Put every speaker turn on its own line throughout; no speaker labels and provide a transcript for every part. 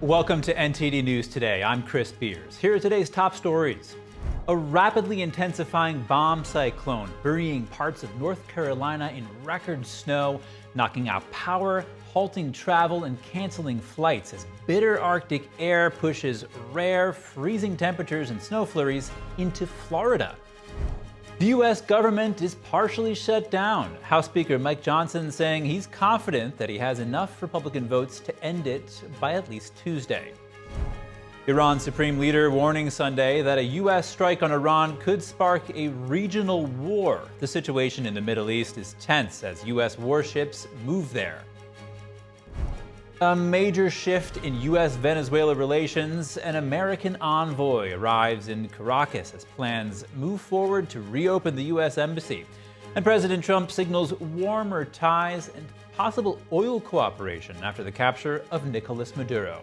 Welcome to NTD News Today. I'm Chris Beers. Here are today's top stories. A rapidly intensifying bomb cyclone burying parts of North Carolina in record snow, knocking out power, halting travel, and canceling flights as bitter Arctic air pushes rare, freezing temperatures and snow flurries into Florida. The U.S. government is partially shut down. House Speaker Mike Johnson saying he's confident that he has enough Republican votes to end it by at least Tuesday. Iran's supreme leader warning Sunday that a U.S. strike on Iran could spark a regional war. The situation in the Middle East is tense as U.S. warships move there. A major shift in US-Venezuela relations. An American envoy arrives in Caracas as plans move forward to reopen the U.S. embassy. And President Trump signals warmer ties and possible oil cooperation after the capture of Nicolás Maduro.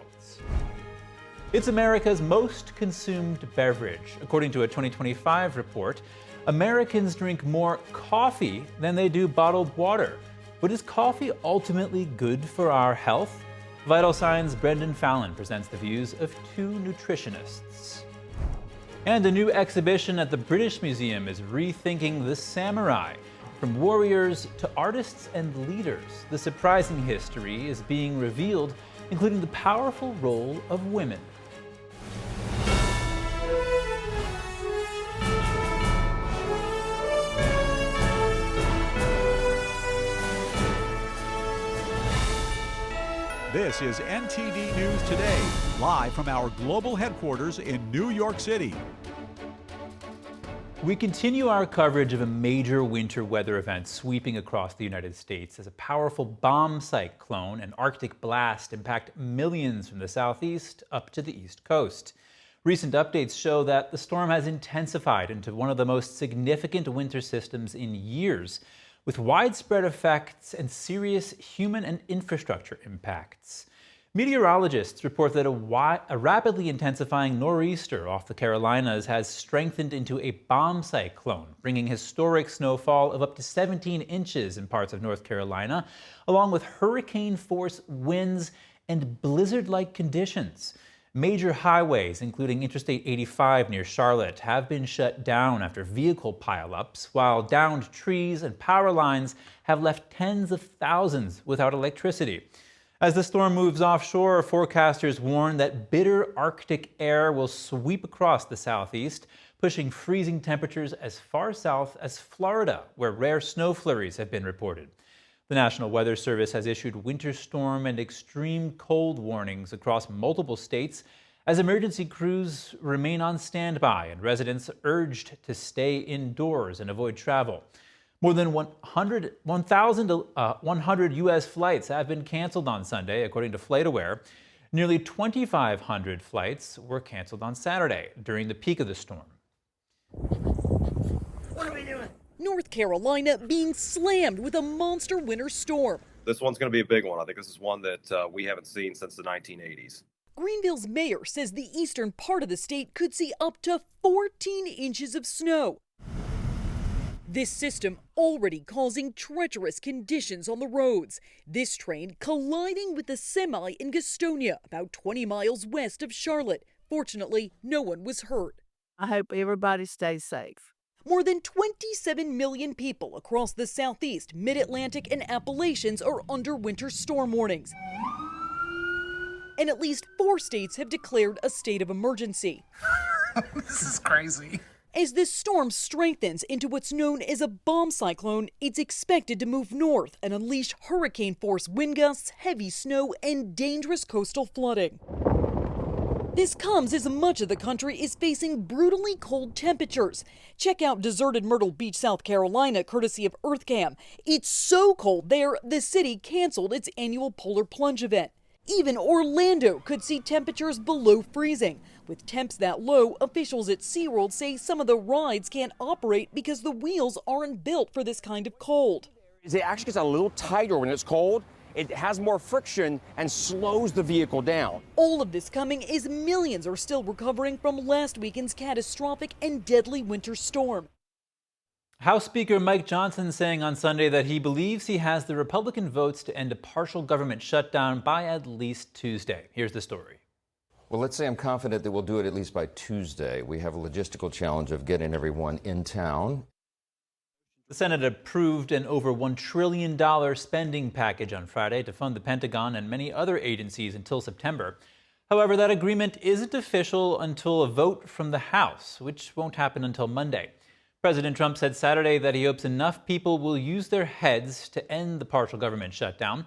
It's America's most consumed beverage. According to a 2025 report, Americans drink more coffee than they do bottled water. But is coffee ultimately good for our health? Vital Signs Brendon Fallon presents the views of two nutritionists. And a new exhibition at the British Museum is rethinking the samurai. From warriors to artists and leaders, the surprising history is being revealed, including the powerful role of women.
This is NTD News Today, live from our global headquarters in New York City.
We continue our coverage of a major winter weather event sweeping across the United States as a powerful bomb cyclone and Arctic blast impact millions from the southeast up to the east coast. Recent updates show that the storm has intensified into one of the most significant winter systems in years, with widespread effects and serious human and infrastructure impacts. Meteorologists report that a rapidly intensifying nor'easter off the Carolinas has strengthened into a bomb cyclone, bringing historic snowfall of up to 17 inches in parts of North Carolina, along with hurricane-force winds and blizzard-like conditions. Major highways, including Interstate 85 near Charlotte, have been shut down after vehicle pileups, while downed trees and power lines have left tens of thousands without electricity. As the storm moves offshore, forecasters warn that bitter Arctic air will sweep across the southeast, pushing freezing temperatures as far south as Florida, where rare snow flurries have been reported. The National Weather Service has issued winter storm and extreme cold warnings across multiple states as emergency crews remain on standby and residents urged to stay indoors and avoid travel. More than 1,100 U.S. flights have been canceled on Sunday, according to FlightAware. Nearly 2,500 flights were canceled on Saturday during the peak of the storm.
What are we doing? North Carolina being slammed with a monster winter storm.
This one's going to be a big one. I think this is one that we haven't seen since the 1980s.
Greenville's mayor says the eastern part of the state could see up to 14 inches of snow. This system already causing treacherous conditions on the roads. This train colliding with a semi in Gastonia, about 20 miles west of Charlotte. Fortunately, no one was hurt.
I hope everybody stays safe.
More than 27 million people across the Southeast, Mid-Atlantic, and Appalachians are under winter storm warnings. And at least 4 states have declared a state of emergency.
This is crazy.
As this storm strengthens into what's known as a bomb cyclone, it's expected to move north and unleash hurricane-force wind gusts, heavy snow, and dangerous coastal flooding. This comes as much of the country is facing brutally cold temperatures. Check out deserted Myrtle Beach, South Carolina, courtesy of EarthCam. It's so cold there, the city canceled its annual polar plunge event. Even Orlando could see temperatures below freezing. With temps that low, officials at SeaWorld say some of the rides can't operate because the wheels aren't built for this kind of cold.
It actually gets a little tighter when it's cold. It has more friction and slows the vehicle down.
All of this coming as millions are still recovering from last weekend's catastrophic and deadly winter storm.
House Speaker Mike Johnson saying on Sunday that he believes he has the Republican votes to end a partial government shutdown by at least Tuesday. Here's the story.
Well, let's say I'm confident that we'll do it at least by Tuesday. We have a logistical challenge of getting everyone in town.
The Senate approved an over $1 trillion spending package on Friday to fund the Pentagon and many other agencies until September. However, that agreement isn't official until a vote from the House, which won't happen until Monday. President Trump said Saturday that he hopes enough people will use their heads to end the partial government shutdown.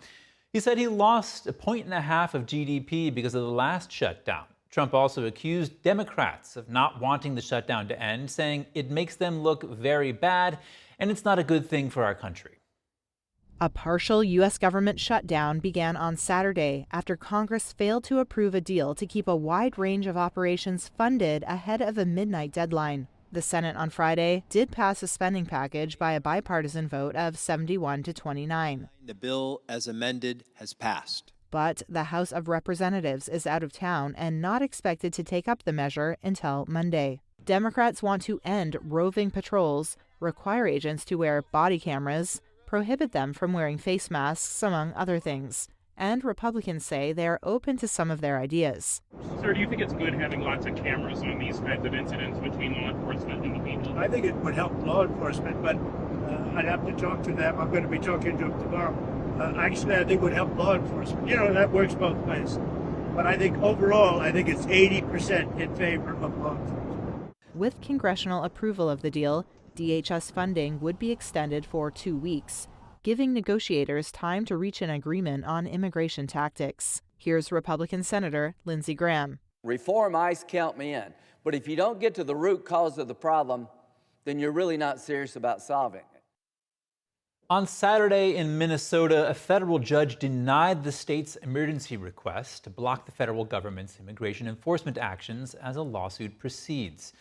He said he lost 1.5 points of GDP because of the last shutdown. Trump also accused Democrats of not wanting the shutdown to end, saying it makes them look very bad and it's not a good thing for our country.
A partial U.S. government shutdown began on Saturday after Congress failed to approve a deal to keep a wide range of operations funded ahead of a midnight deadline. The Senate on Friday did pass a spending package by a bipartisan vote of 71 to 29.
The bill, as amended, has passed.
But the House of Representatives is out of town and not expected to take up the measure until Monday. Democrats want to end roving patrols, require agents to wear body cameras, prohibit them from wearing face masks, among other things. And Republicans say they are open to some of their ideas.
Sir, do you think it's good having lots of cameras on these kinds of incidents between law enforcement and the people?
I think it would help law enforcement, but I'd have to talk to them. I'm going to be talking to them tomorrow. Actually, I think it would help law enforcement. You know, that works both ways. But I think overall, I think it's 80% in favor of law enforcement.
With congressional approval of the deal, DHS funding would be extended for 2 weeks, giving negotiators time to reach an agreement on immigration tactics. Here's Republican Senator Lindsey Graham.
Reform ICE, count me in. But if you don't get to the root cause of the problem, then you're really not serious about solving it.
On Saturday in Minnesota, a federal judge denied the state's emergency request to block the federal government's immigration enforcement actions as a lawsuit proceeds.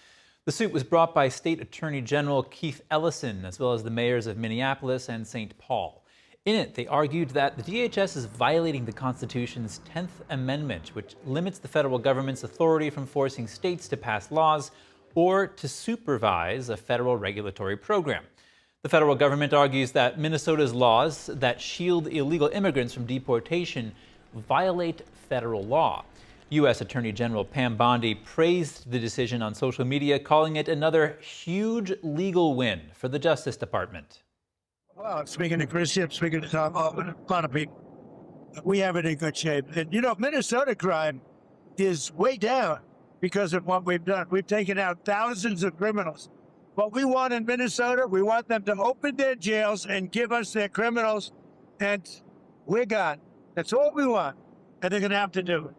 The suit was brought by State Attorney General Keith Ellison, as well as the mayors of Minneapolis and St. Paul. In it, they argued that the DHS is violating the Constitution's 10th Amendment, which limits the federal government's authority from forcing states to pass laws or to supervise a federal regulatory program. The federal government argues that Minnesota's laws that shield illegal immigrants from deportation violate federal law. U.S. Attorney General Pam Bondi praised the decision on social media, calling it another huge legal win for the Justice Department.
Well, speaking to Chris, speaking to Tom, a lot of people, we have it in good shape. And, you know, Minnesota crime is way down because of what we've done. We've taken out thousands of criminals. What we want in Minnesota, we want them to open their jails and give us their criminals, and we're gone. That's all we want, and they're going to have to do it.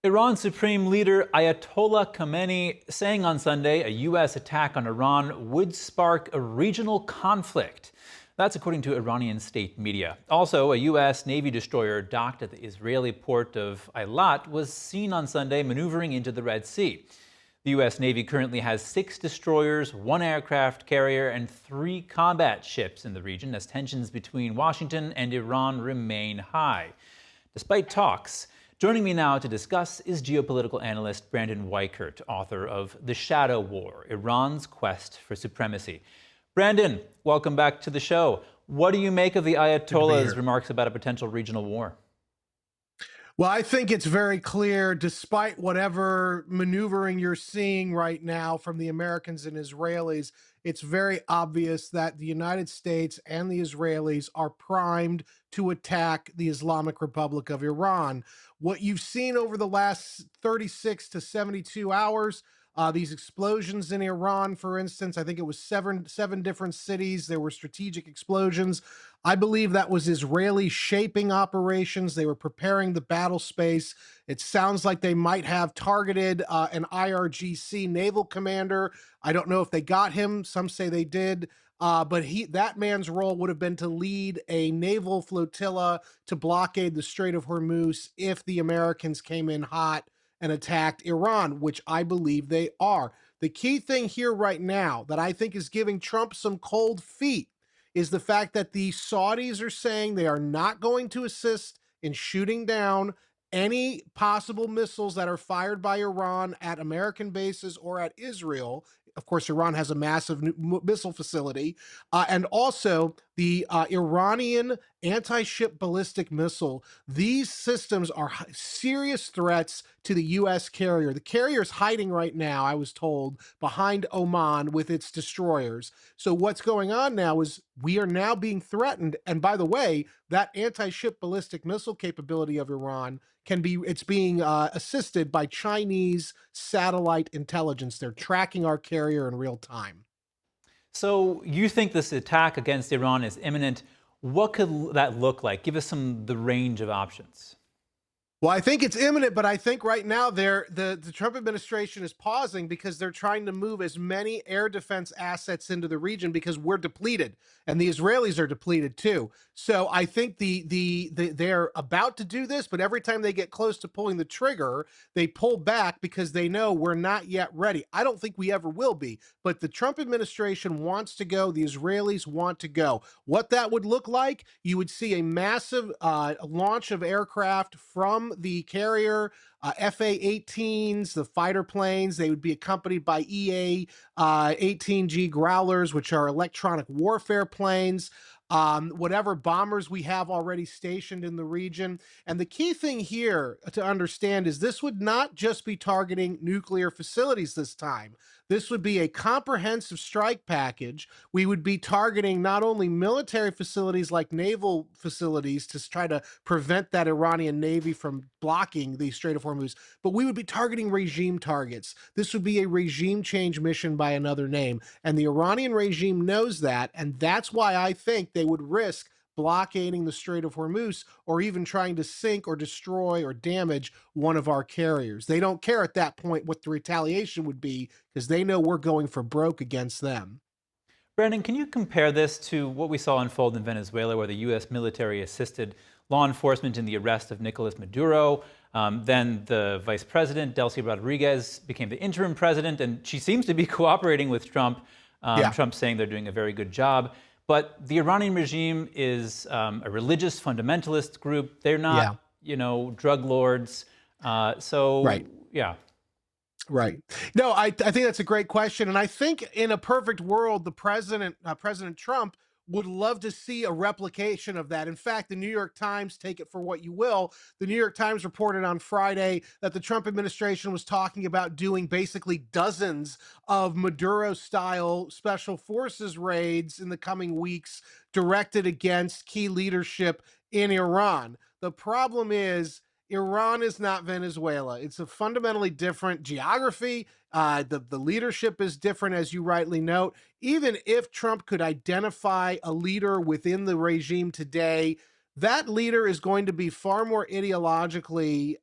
Iran's Supreme Leader Ayatollah Khamenei saying on Sunday a U.S. attack on Iran would spark a regional conflict. That's according to Iranian state media. Also, a U.S. Navy destroyer docked at the Israeli port of Eilat was seen on Sunday maneuvering into the Red Sea. The U.S. Navy currently has 6 destroyers, 1 aircraft carrier, and 3 combat ships in the region as tensions between Washington and Iran remain high. Despite talks, joining me now to discuss is geopolitical analyst Brandon Weichert, author of The Shadow War, Iran's Quest for Supremacy. Brandon, welcome back to the show. What do you make of the Ayatollah's remarks about a potential regional war?
Well, I think it's very clear, despite whatever maneuvering you're seeing right now from the Americans and Israelis, it's very obvious that the United States and the Israelis are primed to attack the Islamic Republic of Iran. What you've seen over the last 36 to 72 hours, these explosions in Iran, for instance, I think it was seven different cities. There were strategic explosions. I believe that was Israeli shaping operations. They were preparing the battle space. It sounds like they might have targeted an IRGC naval commander. I don't know if they got him. Some say they did. But that man's role would have been to lead a naval flotilla to blockade the Strait of Hormuz if the Americans came in hot and attacked Iran, which I believe they are. The key thing here right now that I think is giving Trump some cold feet is the fact that the Saudis are saying they are not going to assist in shooting down any possible missiles that are fired by Iran at American bases or at Israel. of course, Iran has a massive missile facility, and also the Iranian anti-ship ballistic missile. These systems are serious threats to the U.S. carrier. The carrier is hiding right now, I was told, behind Oman with its destroyers. So what's going on now is we are now being threatened. And by the way, that anti-ship ballistic missile capability of Iran it's being assisted by Chinese satellite intelligence. They're tracking our carrier in real time.
So you think this attack against Iran is imminent. What could that look like? Give us the range of options.
Well, I think it's imminent, but I think right now the Trump administration is pausing because they're trying to move as many air defense assets into the region because we're depleted, and the Israelis are depleted too. So I think they're about to do this, but every time they get close to pulling the trigger, they pull back because they know we're not yet ready. I don't think we ever will be, but the Trump administration wants to go. The Israelis want to go. What that would look like, you would see a massive launch of aircraft from the carrier, FA-18s, the fighter planes. They would be accompanied by EA-18G Growlers, which are electronic warfare planes, whatever bombers we have already stationed in the region. And the key thing here to understand is this would not just be targeting nuclear facilities this time. This would be a comprehensive strike package. We would be targeting not only military facilities like naval facilities to try to prevent that Iranian Navy from blocking the Strait of Hormuz, but we would be targeting regime targets. This would be a regime change mission by another name. And the Iranian regime knows that. And that's why I think they would risk blockading the Strait of Hormuz or even trying to sink or destroy or damage one of our carriers. They don't care at that point what the retaliation would be because they know we're going for broke against them.
Brandon, can you compare this to what we saw unfold in Venezuela, where the U.S. military assisted law enforcement in the arrest of Nicolás Maduro? Then the vice president, Delcy Rodriguez, became the interim president, and she seems to be cooperating with Trump. Trump saying they're doing a very good job. But the Iranian regime is a religious fundamentalist group. They're not, drug lords.
Right.
Yeah.
Right. No, I think that's a great question. And I think in a perfect world, the President Trump would love to see a replication of that. In fact, the New York Times, take it for what you will, the New York Times reported on Friday that the Trump administration was talking about doing basically dozens of Maduro-style special forces raids in the coming weeks directed against key leadership in Iran. The problem is Iran is not Venezuela. It's a fundamentally different geography. The leadership is different, as you rightly note. Even if Trump could identify a leader within the regime today, that leader is going to be far more ideologically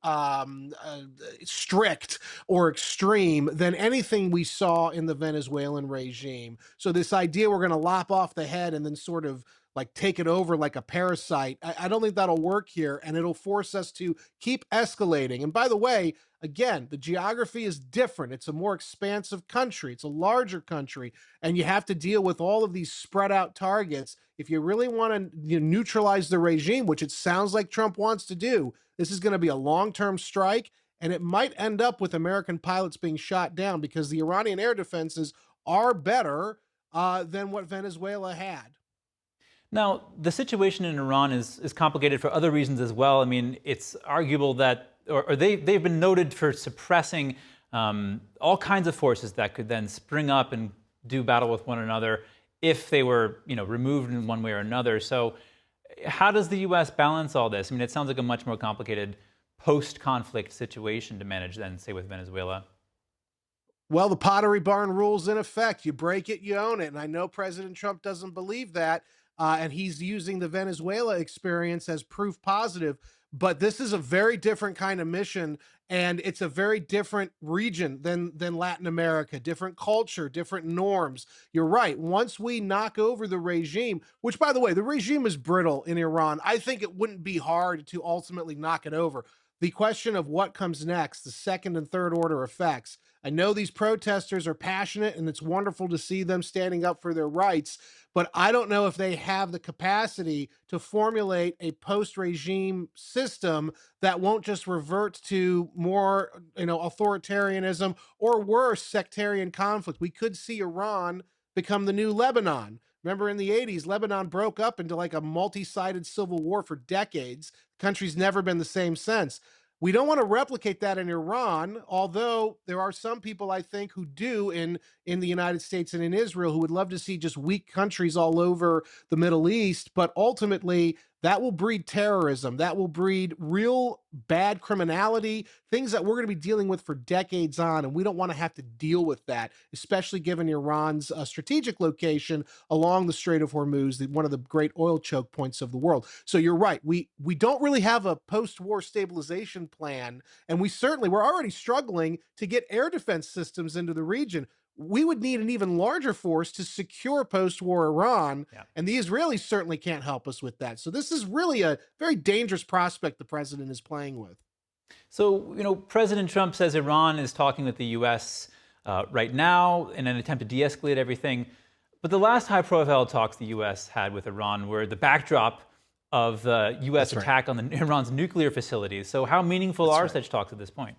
strict or extreme than anything we saw in the Venezuelan regime. So this idea we're going to lop off the head and then sort of like take it over like a parasite, I don't think that'll work here, and it'll force us to keep escalating. And by the way, again, the geography is different. It's a more expansive country. It's a larger country, and you have to deal with all of these spread out targets. If you really want to neutralize the regime, which it sounds like Trump wants to do, this is going to be a long-term strike, and it might end up with American pilots being shot down because the Iranian air defenses are better than what Venezuela had.
Now, the situation in Iran is complicated for other reasons as well. I mean, it's arguable that, or they've been noted for suppressing all kinds of forces that could then spring up and do battle with one another if they were, removed in one way or another. So how does the U.S. balance all this? I mean, it sounds like a much more complicated post-conflict situation to manage than, say, with Venezuela.
Well, the Pottery Barn rule's in effect. You break it, you own it. And I know President Trump doesn't believe that. And he's using the Venezuela experience as proof positive. But this is a very different kind of mission, and it's a very different region than Latin America, different culture, different norms. You're right. Once we knock over the regime, which, by the way, the regime is brittle in Iran, I think it wouldn't be hard to ultimately knock it over. the question of what comes next, the second and third order effects. I know these protesters are passionate and it's wonderful to see them standing up for their rights, but I don't know if they have the capacity to formulate a post-regime system that won't just revert to more, authoritarianism or worse, sectarian conflict. We could see Iran become the new Lebanon. Remember in the 80s, Lebanon broke up into like a multi-sided civil war for decades. The country's never been the same since. We don't want to replicate that in Iran, although there are some people, I think, who do in the United States and in Israel who would love to see just weak countries all over the Middle East. But ultimately, that will breed terrorism. That will breed real bad criminality, things that we're going to be dealing with for decades on. And we don't want to have to deal with that, especially given Iran's strategic location along the Strait of Hormuz, one of the great oil choke points of the world. So you're right. We don't really have a post-war stabilization plan. And we're already struggling to get air defense systems into the region. We would need an even larger force to secure post-war Iran, and the Israelis certainly can't help us with that. So this is really a very dangerous prospect the president is playing with.
So, President Trump says Iran is talking with the U.S. Right now in an attempt to de-escalate everything. But the last high-profile talks the U.S. had with Iran were the backdrop of the U.S. attack on Iran's nuclear facilities. So how meaningful are such talks at this point?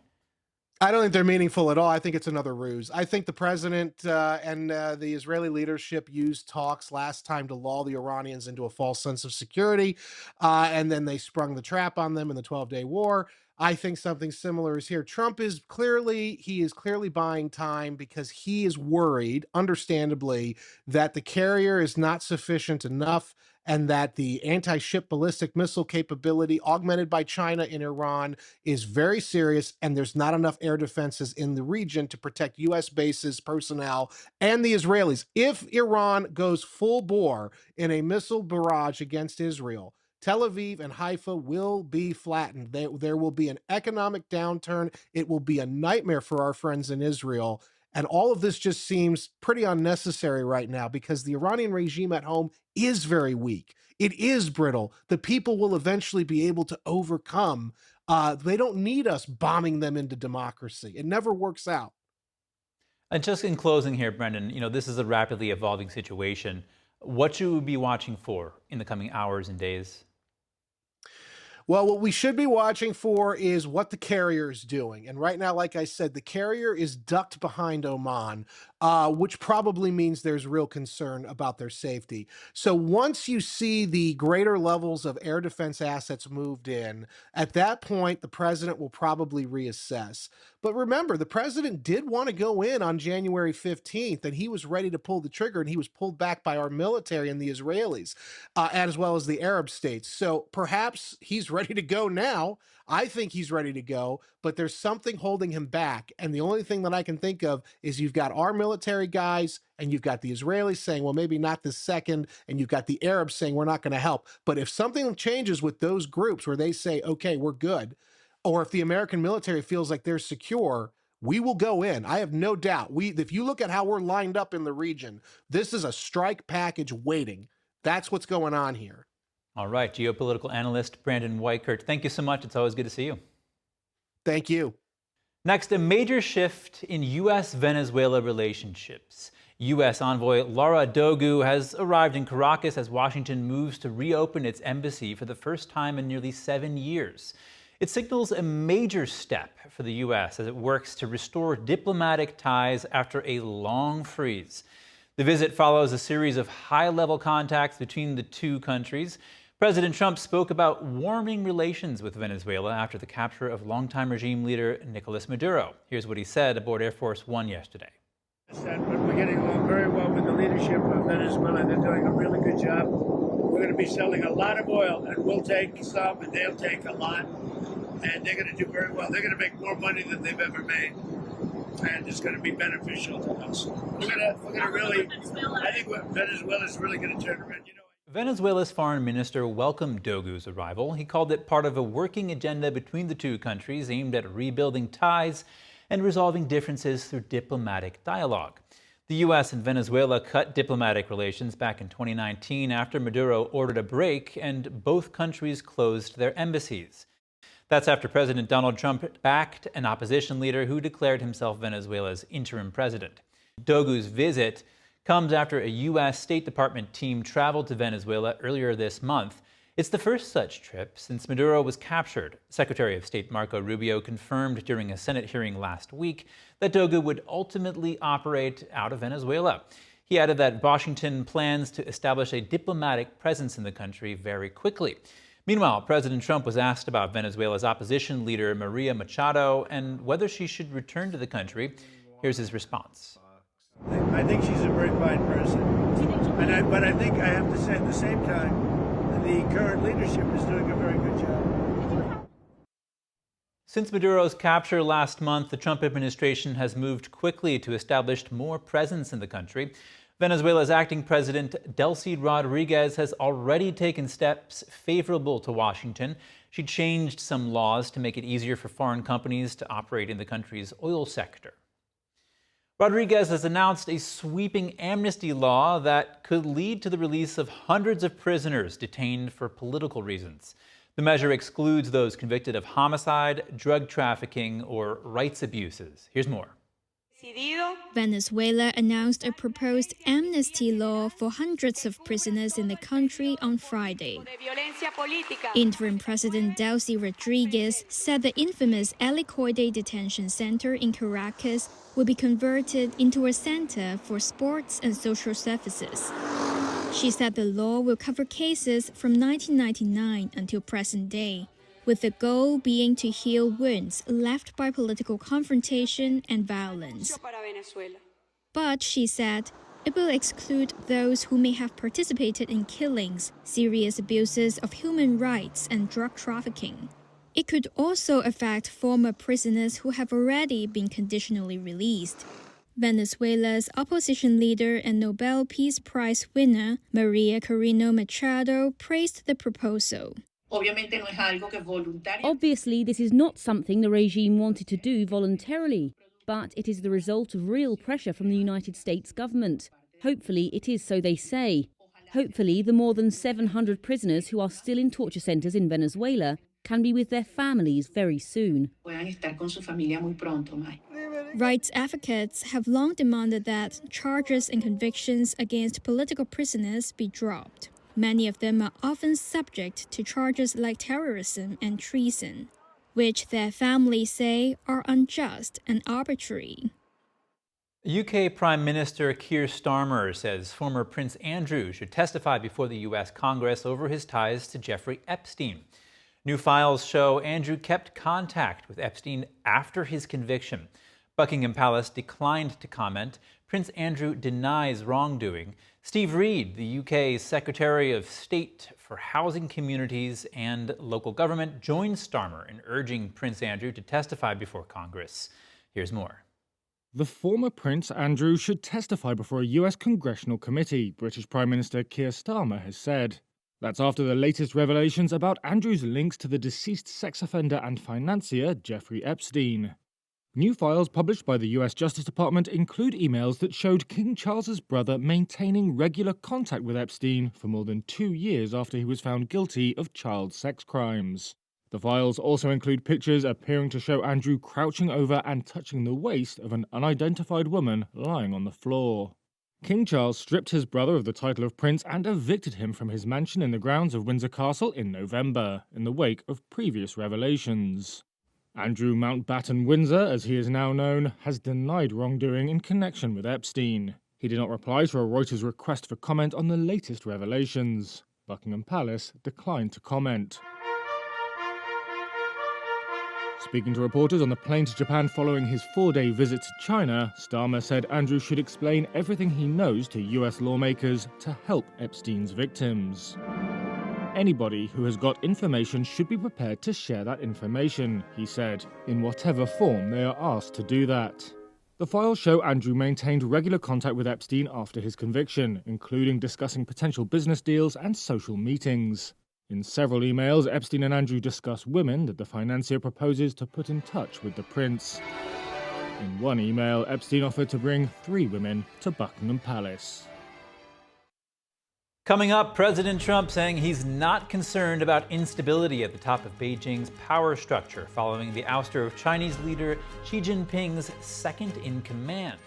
I don't think they're meaningful at all. I think it's another ruse. I think the president and the Israeli leadership used talks last time to lull the Iranians into a false sense of security, and then they sprung the trap on them in the 12-day war. I think something similar is here. Trump is clearly buying time because he is worried, understandably, that the carrier is not sufficient enough and that the anti-ship ballistic missile capability augmented by China in Iran is very serious, and there's not enough air defenses in the region to protect U.S. bases, personnel, and the Israelis. If Iran goes full bore in a missile barrage against Israel, Tel Aviv and Haifa will be flattened. There will be an economic downturn. It will be a nightmare for our friends in Israel. And all of this just seems pretty unnecessary right now because the Iranian regime at home is very weak. It is brittle. The people will eventually be able to overcome. They don't need us bombing them into democracy. It never works out.
And just in closing here, Brendan, this is a rapidly evolving situation. What should we be watching for in the coming hours and days?
Well, what we should be watching for is what the carrier is doing. And right now, like I said, the carrier is ducked behind Oman, which probably means there's real concern about their safety. So once you see the greater levels of air defense assets moved in, at that point, the president will probably reassess. But remember, the president did want to go in on January 15th, and he was ready to pull the trigger, and he was pulled back by our military and the Israelis, as well as the Arab states. So perhaps he's ready to go now. I think he's ready to go, but there's something holding him back. And the only thing that I can think of is you've got our military guys and you've got the Israelis saying, well, maybe not this second. And you've got the Arabs saying, we're not going to help. But if something changes with those groups where they say, okay, we're good, or if the American military feels like they're secure, we will go in. I have no doubt. If you look at how we're lined up in the region, this is a strike package waiting. That's what's going on here.
All right, geopolitical analyst Brandon Weichert, thank you so much. It's always good to see you.
Thank you.
Next, a major shift in US-Venezuela relationships. U.S. envoy Laura Dogu has arrived in Caracas as Washington moves to reopen its embassy for the first time in nearly 7 years. It signals a major step for the U.S. as it works to restore diplomatic ties after a long freeze. The visit follows a series of high-level contacts between the two countries. President Trump spoke about warming relations with Venezuela after the capture of longtime regime leader Nicolás Maduro. Here's what he said aboard Air Force One yesterday.
We're getting along very well with the leadership of Venezuela. They're doing a really good job. We're going to be selling a lot of oil, and we'll take some, and they'll take a lot. And they're going to do very well. They're going to make more money than they've ever made. And it's going to be beneficial to us. We're going to really, I think Venezuela is really going to turn around.
Venezuela's foreign minister welcomed Dogu's arrival. He called it part of a working agenda between the two countries aimed at rebuilding ties and resolving differences through diplomatic dialogue. The U.S. and Venezuela cut diplomatic relations back in 2019 after Maduro ordered a break and both countries closed their embassies. That's after President Donald Trump backed an opposition leader who declared himself Venezuela's interim president. Dogu's visit comes after a U.S. State Department team traveled to Venezuela earlier this month. It's the first such trip since Maduro was captured. Secretary of State Marco Rubio confirmed during a Senate hearing last week that Dogu would ultimately operate out of Venezuela. He added that Washington plans to establish a diplomatic presence in the country very quickly. Meanwhile, President Trump was asked about Venezuela's opposition leader Maria Machado and whether she should return to the country. Here's his response.
I think she's a very fine person. But I think I have to say at the same time, the current leadership is doing a very good job.
Since Maduro's capture last month, the Trump administration has moved quickly to establish more presence in the country. Venezuela's acting president, Delcy Rodriguez, has already taken steps favorable to Washington. She changed some laws to make it easier for foreign companies to operate in the country's oil sector. Rodriguez has announced a sweeping amnesty law that could lead to the release of hundreds of prisoners detained for political reasons. The measure excludes those convicted of homicide, drug trafficking, or rights abuses. Here's more.
Venezuela announced a proposed amnesty law for hundreds of prisoners in the country on Friday. Interim President Delcy Rodriguez said the infamous Alicoide detention center in Caracas will be converted into a center for sports and social services. She said the law will cover cases from 1999 until present day, with the goal being to heal wounds left by political confrontation and violence. But, she said, it will exclude those who may have participated in killings, serious abuses of human rights, and drug trafficking. It could also affect former prisoners who have already been conditionally released. Venezuela's opposition leader and Nobel Peace Prize winner, Maria Corina Machado, praised the proposal.
Obviously, this is not something the regime wanted to do voluntarily, but it is the result of real pressure from the United States government. Hopefully, it is so they say. Hopefully, the more than 700 prisoners who are still in torture centers in Venezuela can be with their families very soon.
Rights advocates have long demanded that charges and convictions against political prisoners be dropped. Many of them are often subject to charges like terrorism and treason, which their families say are unjust and arbitrary.
UK Prime Minister Keir Starmer says former Prince Andrew should testify before the US Congress over his ties to Jeffrey Epstein. New files show Andrew kept contact with Epstein after his conviction. Buckingham Palace declined to comment. Prince Andrew denies wrongdoing. Steve Reed, the UK's Secretary of State for Housing, Communities and Local Government, joined Starmer in urging Prince Andrew to testify before Congress. Here's more.
The former Prince Andrew should testify before a US congressional committee, British Prime Minister Keir Starmer has said. That's after the latest revelations about Andrew's links to the deceased sex offender and financier Jeffrey Epstein. New files published by the US Justice Department include emails that showed King Charles's brother maintaining regular contact with Epstein for more than 2 years after he was found guilty of child sex crimes. The files also include pictures appearing to show Andrew crouching over and touching the waist of an unidentified woman lying on the floor. King Charles stripped his brother of the title of prince and evicted him from his mansion in the grounds of Windsor Castle in November, in the wake of previous revelations. Andrew Mountbatten Windsor, as he is now known, has denied wrongdoing in connection with Epstein. He did not reply to a Reuters request for comment on the latest revelations. Buckingham Palace declined to comment. Speaking to reporters on the plane to Japan following his 4-day visit to China, Starmer said Andrew should explain everything he knows to US lawmakers to help Epstein's victims. Anybody who has got information should be prepared to share that information, he said, in whatever form they are asked to do that. The files show Andrew maintained regular contact with Epstein after his conviction, including discussing potential business deals and social meetings. In several emails, Epstein and Andrew discuss women that the financier proposes to put in touch with the prince. In one email, Epstein offered to bring 3 women to Buckingham Palace.
Coming up, President Trump saying he's not concerned about instability at the top of Beijing's power structure following the ouster of Chinese leader Xi Jinping's second in command.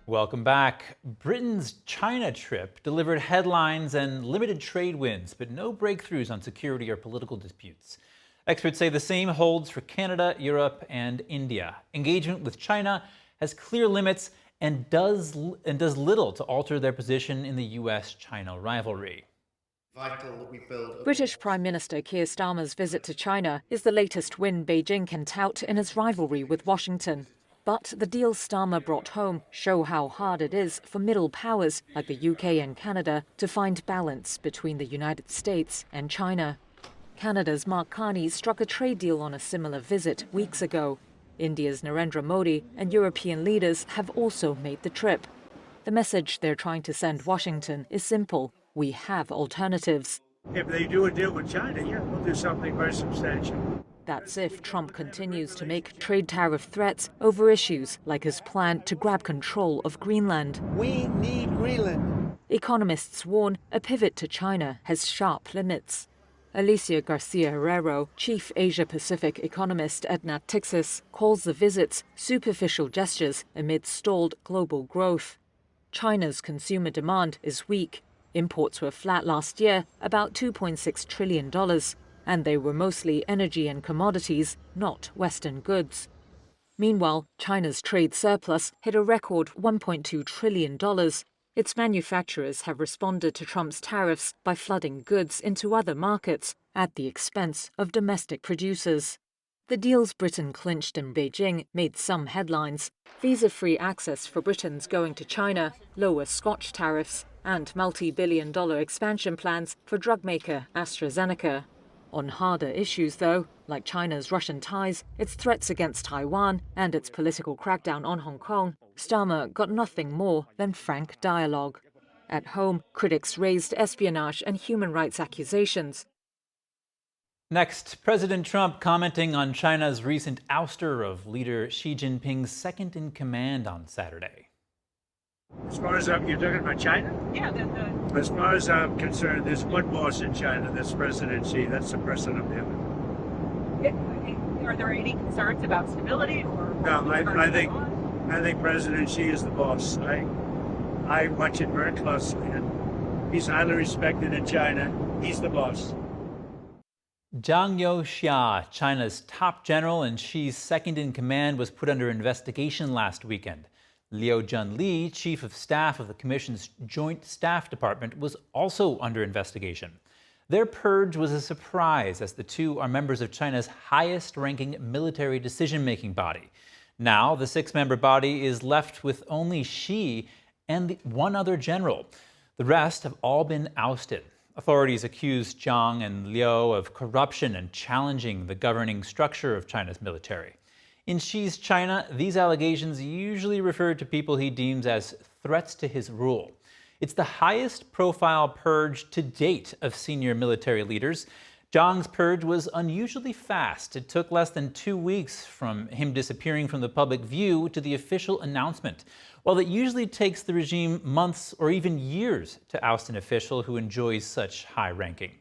Welcome back. Britain's China trip delivered headlines and limited trade wins, but no breakthroughs on security or political disputes. Experts say the same holds for Canada, Europe, and India. Engagement with China has clear limits and does little to alter their position in the US-China rivalry.
British Prime Minister Keir Starmer's visit to China is the latest win Beijing can tout in its rivalry with Washington. But the deals Starmer brought home show how hard it is for middle powers like the UK and Canada to find balance between the United States and China. Canada's Mark Carney struck a trade deal on a similar visit weeks ago. India's Narendra Modi and European leaders have also made the trip. The message they're trying to send Washington is simple: we have alternatives.
If they do a deal with China, yeah, we'll do something very substantial.
That's if Trump continues to make trade tariff threats over issues like his plan to grab control of Greenland.
We need Greenland.
Economists warn a pivot to China has sharp limits. Alicia Garcia Herrero, chief Asia-Pacific economist at Natixis, calls the visits superficial gestures amid stalled global growth. China's consumer demand is weak. Imports were flat last year, about $2.6 trillion, and they were mostly energy and commodities, not Western goods. Meanwhile, China's trade surplus hit a record $1.2 trillion. Its manufacturers have responded to Trump's tariffs by flooding goods into other markets at the expense of domestic producers. The deals Britain clinched in Beijing made some headlines: visa-free access for Britons going to China, lower Scotch tariffs, and multi-billion-dollar expansion plans for drug maker AstraZeneca. On harder issues, though, like China's Russian ties, its threats against Taiwan, and its political crackdown on Hong Kong, Starmer got nothing more than frank dialogue. At home, critics raised espionage and human rights accusations.
Next, President Trump commenting on China's recent ouster of leader Xi Jinping's second in command on Saturday.
As far as you're talking about China?
Yeah.
As far as I'm concerned, there's one boss in China, that's President Xi. That's the president of him.
Are there any concerns about stability or?
No, I think President Xi is the boss. I watch it very closely, and he's highly respected in China. He's the boss.
Zhang Youxia, China's top general and Xi's second in command, was put under investigation last weekend. Liu Junli, chief of staff of the commission's Joint Staff Department, was also under investigation. Their purge was a surprise, as the two are members of China's highest-ranking military decision-making body. Now, the six-member body is left with only Xi and one other general. The rest have all been ousted. Authorities accuse Zhang and Liu of corruption and challenging the governing structure of China's military. In Xi's China, these allegations usually refer to people he deems as threats to his rule. It's the highest profile purge to date of senior military leaders. Zhang's purge was unusually fast. It took less than 2 weeks from him disappearing from the public view to the official announcement, while it usually takes the regime months or even years to oust an official who enjoys such high ranking.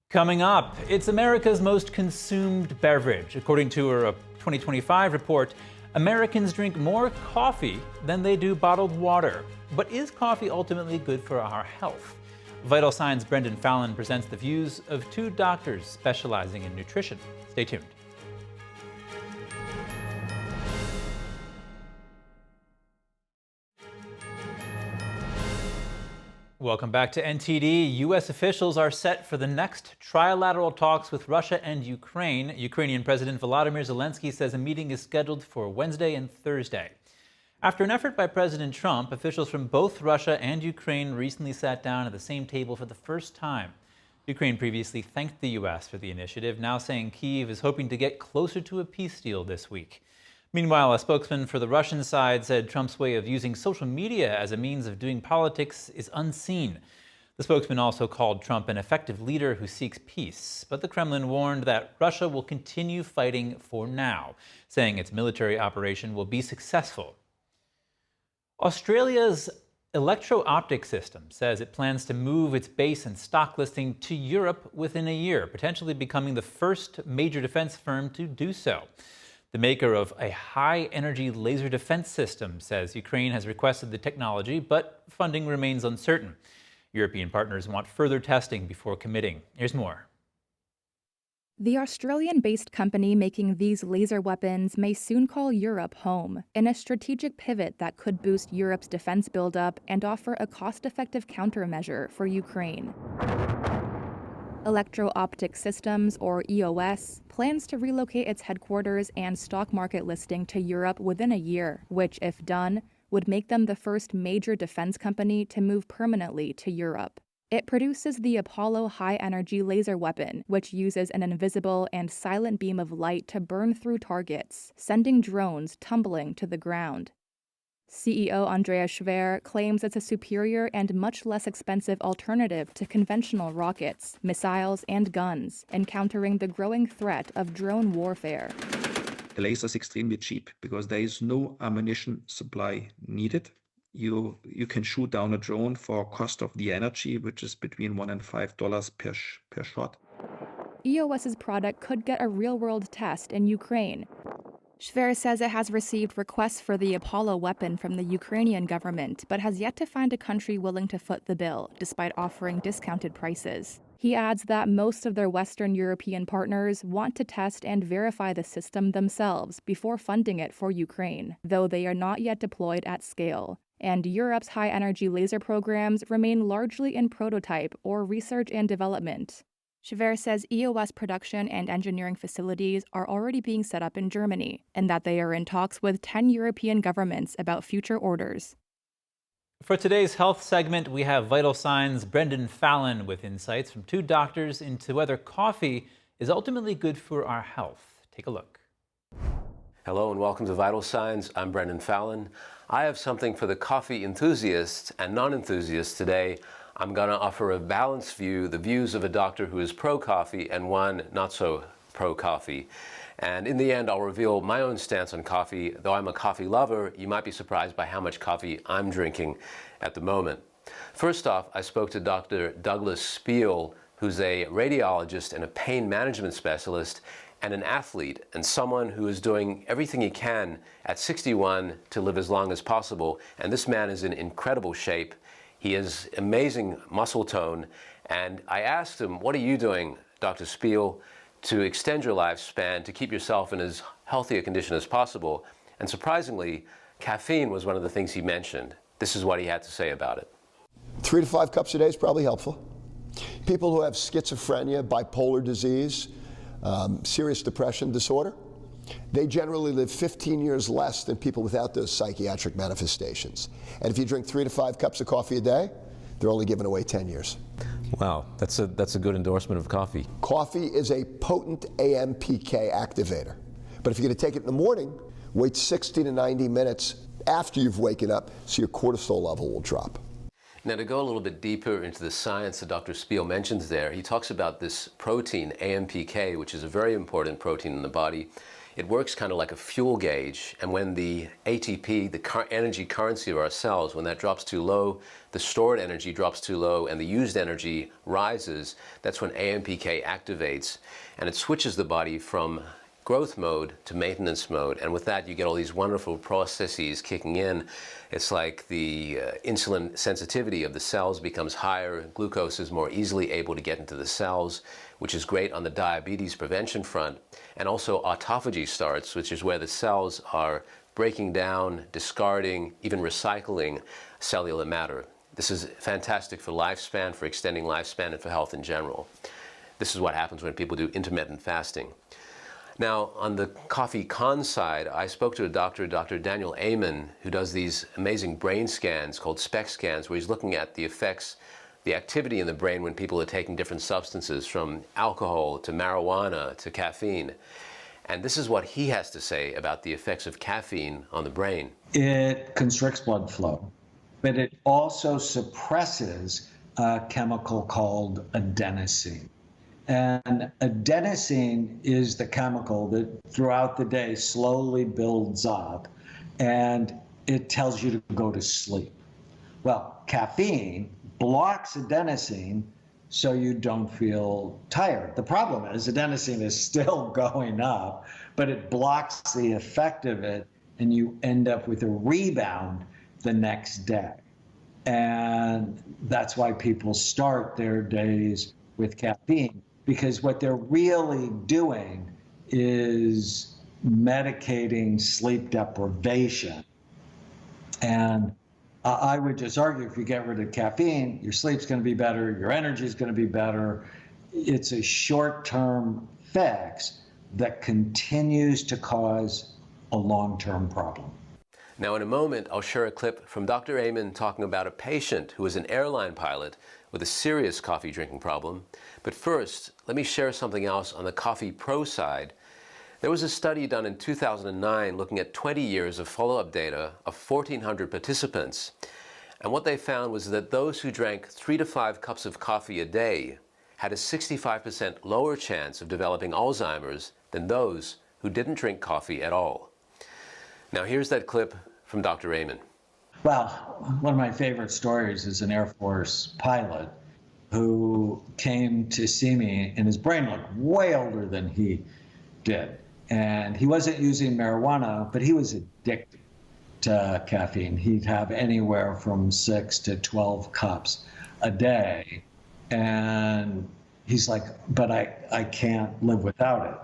Coming up, it's America's most consumed beverage. According to a 2025 report, Americans drink more coffee than they do bottled water. But is coffee ultimately good for our health? Vital Signs Brendon Fallon presents the views of two doctors specializing in nutrition. Stay tuned. Welcome back to NTD. U.S. officials are set for the next trilateral talks with Russia and Ukraine. Ukrainian President Volodymyr Zelensky says a meeting is scheduled for Wednesday and Thursday. After an effort by President Trump, officials from both Russia and Ukraine recently sat down at the same table for the first time. Ukraine previously thanked the U.S. for the initiative, now saying Kyiv is hoping to get closer to a peace deal this week. Meanwhile, a spokesman for the Russian side said Trump's way of using social media as a means of doing politics is unseen. The spokesman also called Trump an effective leader who seeks peace, but the Kremlin warned that Russia will continue fighting for now, saying its military operation will be successful. Australia's electro-optic system says it plans to move its base and stock listing to Europe within a year, potentially becoming the first major defense firm to do so. The maker of a high-energy laser defense system says Ukraine has requested the technology, but funding remains uncertain. European partners want further testing before committing. Here's more.
The Australian-based company making these laser weapons may soon call Europe home, in a strategic pivot that could boost Europe's defense buildup and offer a cost-effective countermeasure for Ukraine. Electro-Optic Systems, or EOS, plans to relocate its headquarters and stock market listing to Europe within a year, which, if done, would make them the first major defense company to move permanently to Europe. It produces the Apollo high-energy laser weapon, which uses an invisible and silent beam of light to burn through targets, sending drones tumbling to the ground. CEO Andreas Schwer claims it's a superior and much less expensive alternative to conventional rockets, missiles, and guns, encountering the growing threat of drone warfare.
The laser is extremely cheap because there is no ammunition supply needed. You can shoot down a drone for a cost of the energy, which is between $1 and $5 per shot.
EOS's product could get a real-world test in Ukraine. Schwer says it has received requests for the Apollo weapon from the Ukrainian government, but has yet to find a country willing to foot the bill, despite offering discounted prices. He adds that most of their Western European partners want to test and verify the system themselves before funding it for Ukraine, though they are not yet deployed at scale. And Europe's high-energy laser programs remain largely in prototype or research and development. Schwer says EOS production and engineering facilities are already being set up in Germany, and that they are in talks with 10 European governments about future orders.
For today's health segment, we have Vital Signs' Brendon Fallon with insights from two doctors into whether coffee is ultimately good for our health. Take a look.
Hello and welcome to Vital Signs. I'm Brendon Fallon. I have something for the coffee enthusiasts and non-enthusiasts today. I'm going to offer a balanced view, the views of a doctor who is pro-coffee and one not so pro-coffee. And in the end, I'll reveal my own stance on coffee. Though I'm a coffee lover, you might be surprised by how much coffee I'm drinking at the moment. First off, I spoke to Dr. Douglas Spiel, who's a radiologist and a pain management specialist, and an athlete, and someone who is doing everything he can at 61 to live as long as possible. And this man is in incredible shape. He has amazing muscle tone. And I asked him, what are you doing, Dr. Spiel, to extend your lifespan, to keep yourself in as healthy a condition as possible? And surprisingly, caffeine was one of the things he mentioned. This is what he had to say about it.
3 to 5 cups a day is probably helpful. People who have schizophrenia, bipolar disease, serious depression disorder, they generally live 15 years less than people without those psychiatric manifestations. And if you drink 3 to 5 cups of coffee a day, they're only giving away 10 years.
Wow, that's a good endorsement of coffee.
Coffee is a potent AMPK activator. But if you're going to take it in the morning, wait 60 to 90 minutes after you've waken up so your cortisol level will drop.
Now, to go a little bit deeper into the science that Dr. Spiel mentions there, he talks about this protein, AMPK, which is a very important protein in the body. It works kind of like a fuel gauge, and when the ATP, the energy currency of our cells, when that drops too low, the stored energy drops too low, and the used energy rises, that's when AMPK activates, and it switches the body from growth mode to maintenance mode. And with that, you get all these wonderful processes kicking in. It's like the insulin sensitivity of the cells becomes higher, glucose is more easily able to get into the cells, which is great on the diabetes prevention front. And also autophagy starts, which is where the cells are breaking down, discarding, even recycling cellular matter. This is fantastic for lifespan, for extending lifespan, and for health in general. This is what happens when people do intermittent fasting. Now, on the coffee con side, I spoke to a doctor, Dr. Daniel Amen, who does these amazing brain scans called SPECT scans, where he's looking at the effects, the activity in the brain when people are taking different substances, from alcohol to marijuana to caffeine. And this is what he has to say about the effects of caffeine on the brain.
It constricts blood flow, but it also suppresses
a chemical called adenosine. And adenosine is the chemical that throughout the day slowly builds up, and it tells you to go to sleep. Well, caffeine blocks adenosine so you don't feel tired. The problem is adenosine is still going up, but it blocks the effect of it, and you end up with a rebound the next day. And that's why people start their days with caffeine, because what they're really doing is medicating sleep deprivation. And I would just argue if you get rid of caffeine, your sleep's going to be better, your energy's going to be better. It's a short-term fix that continues to cause a long-term problem.
Now, in a moment, I'll share a clip from Dr. Amen talking about a patient who is an airline pilot with a serious coffee drinking problem. But first, let me share something else on the coffee pro side. There was a study done in 2009 looking at 20 years of follow-up data of 1,400 participants. And what they found was that those who drank 3 to 5 cups of coffee a day had a 65% lower chance of developing Alzheimer's than those who didn't drink coffee at all. Now, here's that clip from Dr. Amen.
Well, one of my favorite stories is an Air Force pilot who came to see me, and his brain looked way older than he did. And he wasn't using marijuana, but he was addicted to caffeine. He'd have anywhere from 6 to 12 cups a day. And he's like, but I can't live without it.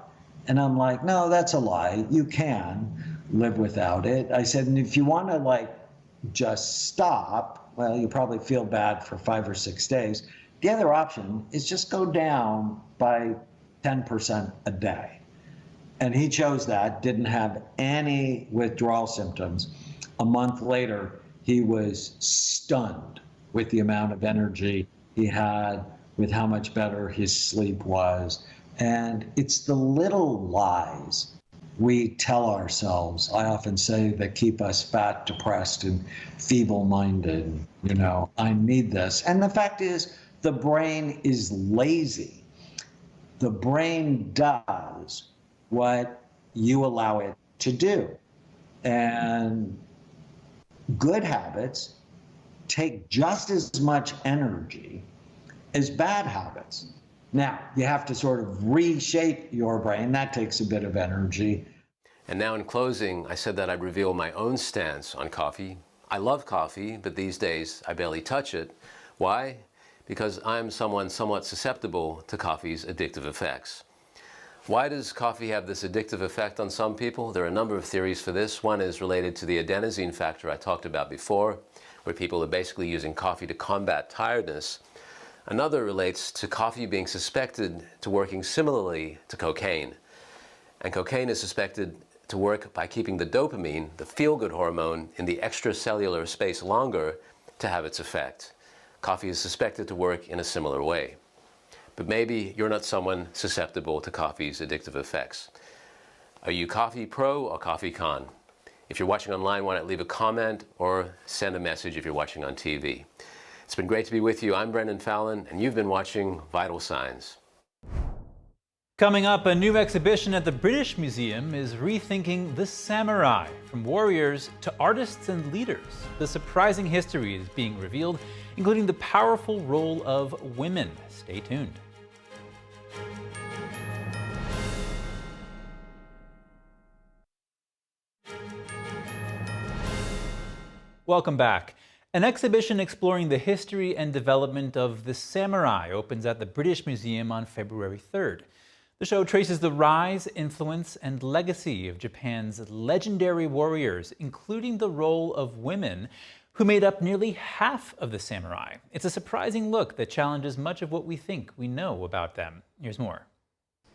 And I'm like, no, that's a lie. You can live without it. I said, and if you want to just stop, well, you probably feel bad for 5 or 6 days. The other option is just go down by 10% a day. And he chose that, didn't have any withdrawal symptoms. A month later, he was stunned with the amount of energy he had, with how much better his sleep was. And it's the little lies we tell ourselves, I often say, that keep us fat, depressed, and feeble-minded. I need this. And the fact is, the brain is lazy. The brain does what you allow it to do. And good habits take just as much energy as bad habits. Now, you have to sort of reshape your brain. That takes a bit of energy.
And now in closing, I said that I'd reveal my own stance on coffee. I love coffee, but these days I barely touch it. Why? Because I'm someone somewhat susceptible to coffee's addictive effects. Why does coffee have this addictive effect on some people? There are a number of theories for this. One is related to the adenosine factor I talked about before, where people are basically using coffee to combat tiredness. Another relates to coffee being suspected to working similarly to cocaine. And cocaine is suspected to work by keeping the dopamine, the feel-good hormone, in the extracellular space longer to have its effect. Coffee is suspected to work in a similar way. But maybe you're not someone susceptible to coffee's addictive effects. Are you coffee pro or coffee con? If you're watching online, why not leave a comment or send a message if you're watching on TV. It's been great to be with you. I'm Brendon Fallon, and you've been watching Vital Signs.
Coming up, a new exhibition at the British Museum is rethinking the samurai, from warriors to artists and leaders. The surprising history is being revealed, including the powerful role of women. Stay tuned. Welcome back. An exhibition exploring the history and development of the samurai opens at the British Museum on February 3rd. The show traces the rise, influence, and legacy of Japan's legendary warriors, including the role of women, who made up nearly half of the samurai. It's a surprising look that challenges much of what we think we know about them. Here's more.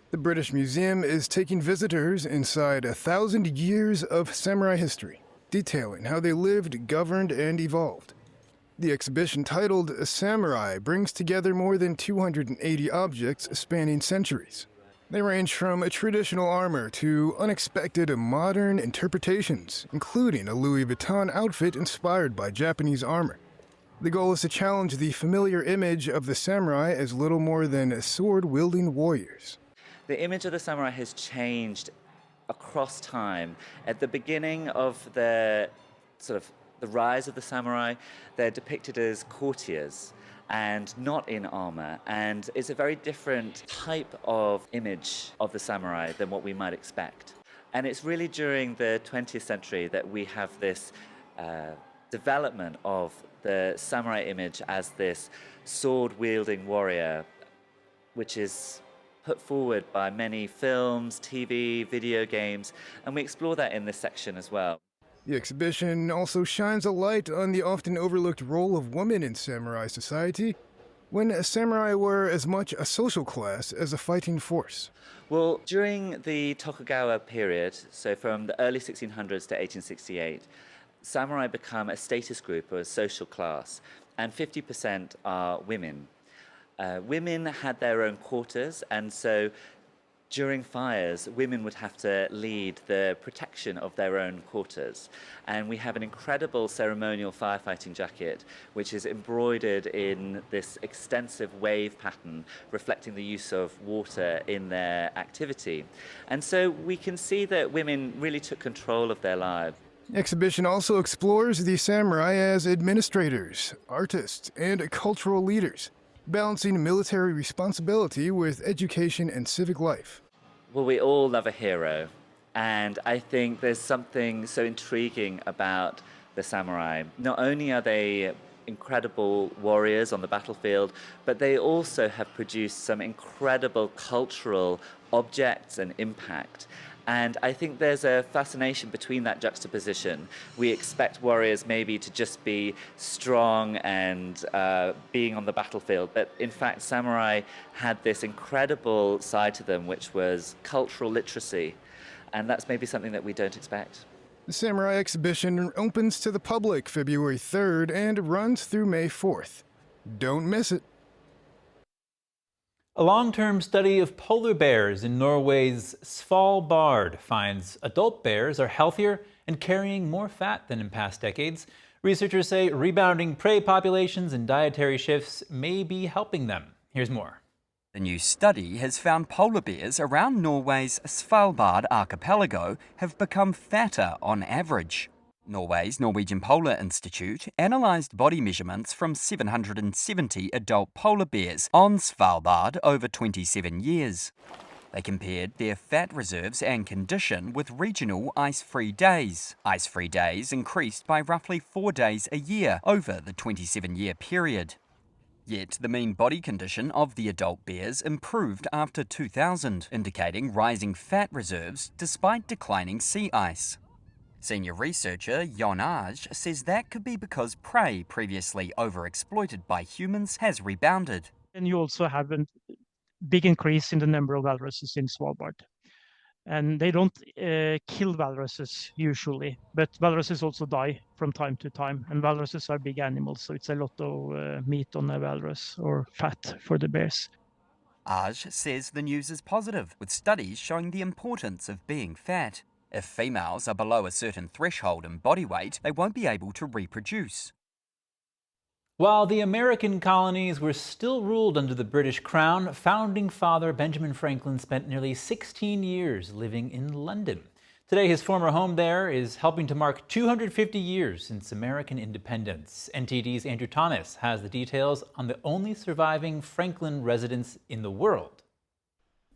The British Museum is taking visitors inside 1,000 years of samurai history, detailing how they lived, governed, and evolved. The exhibition, titled Samurai, brings together more than 280 objects spanning centuries. They range from traditional armor to unexpected modern interpretations, including a Louis Vuitton outfit inspired by Japanese armor. The goal is to challenge the familiar image of the samurai as little more than sword-wielding warriors.
The image of the samurai has changed across time. At the beginning of the rise of the samurai, they're depicted as courtiers and not in armor, and it's a very different type of image of the samurai than what we might expect. And it's really during the 20th century that we have this development of the samurai image as this sword-wielding warrior, which is put forward by many films, TV, video games, and we explore that in this section as well.
The exhibition also shines a light on the often overlooked role of women in samurai society, when samurai were as much a social class as a fighting force.
Well, during the Tokugawa period, so from the early 1600s to 1868, samurai become a status group or a social class, and 50% are women. Women had their own quarters, and so during fires, women would have to lead the protection of their own quarters. And we have an incredible ceremonial firefighting jacket, which is embroidered in this extensive wave pattern, reflecting the use of water in their activity. And so we can see that women really took control of their lives.
The exhibition also explores the samurai as administrators, artists, and cultural leaders, balancing military responsibility with education and civic life.
Well, we all love a hero, and I think there's something so intriguing about the samurai. Not only are they incredible warriors on the battlefield, but they also have produced some incredible cultural objects and impact. And I think there's a fascination between that juxtaposition. We expect warriors maybe to just be strong and being on the battlefield, but in fact samurai had this incredible side to them, which was cultural literacy, and that's maybe something that we don't expect.
The Samurai exhibition opens to the public February 3rd and runs through May 4th. Don't miss it.
A long-term study of polar bears in Norway's Svalbard finds adult bears are healthier and carrying more fat than in past decades. Researchers say rebounding prey populations and dietary shifts may be helping them. Here's more.
The new study has found polar bears around Norway's Svalbard archipelago have become fatter on average. Norway's Norwegian Polar Institute analysed body measurements from 770 adult polar bears on Svalbard over 27 years. They compared their fat reserves and condition with regional ice-free days. Ice-free days increased by roughly 4 days a year over the 27-year period. Yet the mean body condition of the adult bears improved after 2000, indicating rising fat reserves despite declining sea ice. Senior researcher Jon Aj says that could be because prey previously overexploited by humans has rebounded.
And you also have a big increase in the number of walruses in Svalbard. And they don't kill walruses usually, but walruses also die from time to time. And walruses are big animals, so it's a lot of meat on a walrus or fat for the bears.
Aj says the news is positive, with studies showing the importance of being fat. If females are below a certain threshold in body weight, they won't be able to reproduce.
While the American colonies were still ruled under the British Crown, founding father Benjamin Franklin spent nearly 16 years living in London. Today, his former home there is helping to mark 250 years since American independence. NTD's Andrew Thomas has the details on the only surviving Franklin residence in the world.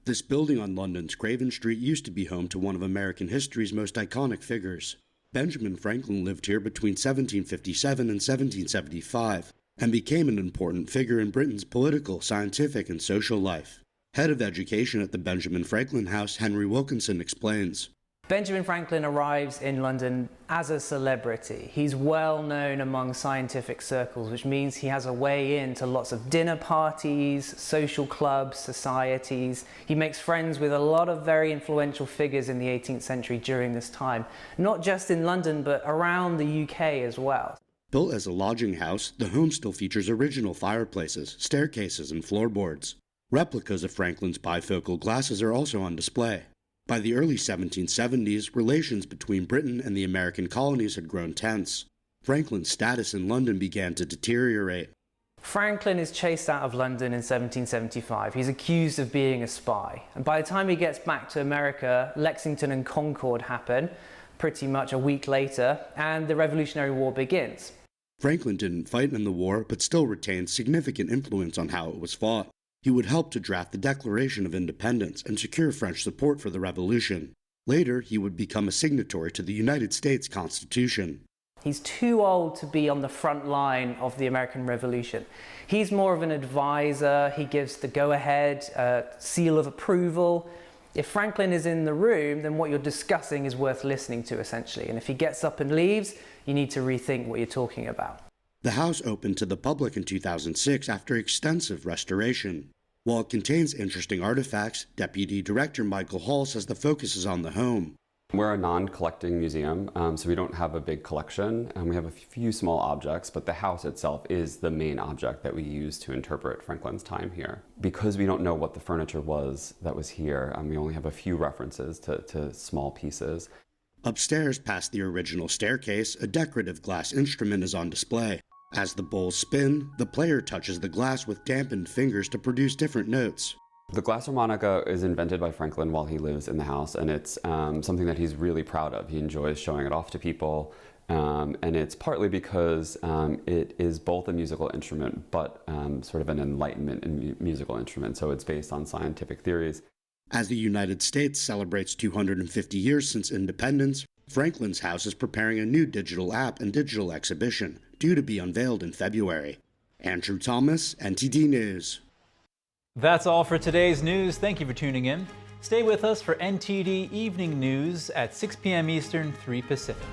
This building on London's Craven Street used to be home to one of American history's most iconic figures. Benjamin Franklin lived here between 1757 and 1775 and became an important figure in Britain's political, scientific, and social life. Head of education at the Benjamin Franklin House, Henry Wilkinson, explains.
Benjamin Franklin arrives in London as a celebrity. He's well known among scientific circles, which means he has a way into lots of dinner parties, social clubs, societies. He makes friends with a lot of very influential figures in the 18th century during this time, not just in London, but around the UK as well.
Built as a lodging house, the home still features original fireplaces, staircases, and floorboards. Replicas of Franklin's bifocal glasses are also on display. By the early 1770s, relations between Britain and the American colonies had grown tense. Franklin's status in London began to deteriorate.
Franklin is chased out of London in 1775. He's accused of being a spy. And by the time he gets back to America, Lexington and Concord happen pretty much a week later, and the Revolutionary War begins.
Franklin didn't fight in the war, but still retained significant influence on how it was fought. He would help to draft the Declaration of Independence and secure French support for the revolution. Later, he would become a signatory to the United States Constitution.
He's too old to be on the front line of the American Revolution. He's more of an advisor. He gives the go-ahead, seal of approval. If Franklin is in the room, then what you're discussing is worth listening to, essentially. And if he gets up and leaves, you need to rethink what you're talking about.
The house opened to the public in 2006 after extensive restoration. While it contains interesting artifacts, Deputy Director Michael Hall says the focus is on the home.
We're a non-collecting museum, so we don't have a big collection, and we have a few small objects, but the house itself is the main object that we use to interpret Franklin's time here. Because we don't know what the furniture was that was here, we only have a few references to small pieces.
Upstairs, past the original staircase, a decorative glass instrument is on display. As the bowls spin, the player touches the glass with dampened fingers to produce different notes.
The glass harmonica is invented by Franklin while he lives in the house, and it's something that he's really proud of. He enjoys showing it off to people, and it's partly because it is both a musical instrument, but sort of an Enlightenment musical instrument, so it's based on scientific theories.
As the United States celebrates 250 years since independence, Franklin's house is preparing a new digital app and digital exhibition, due to be unveiled in February. Andrew Thomas, NTD News.
That's all for today's news. Thank you for tuning in. Stay with us for NTD Evening News at 6 p.m. Eastern, 3 Pacific.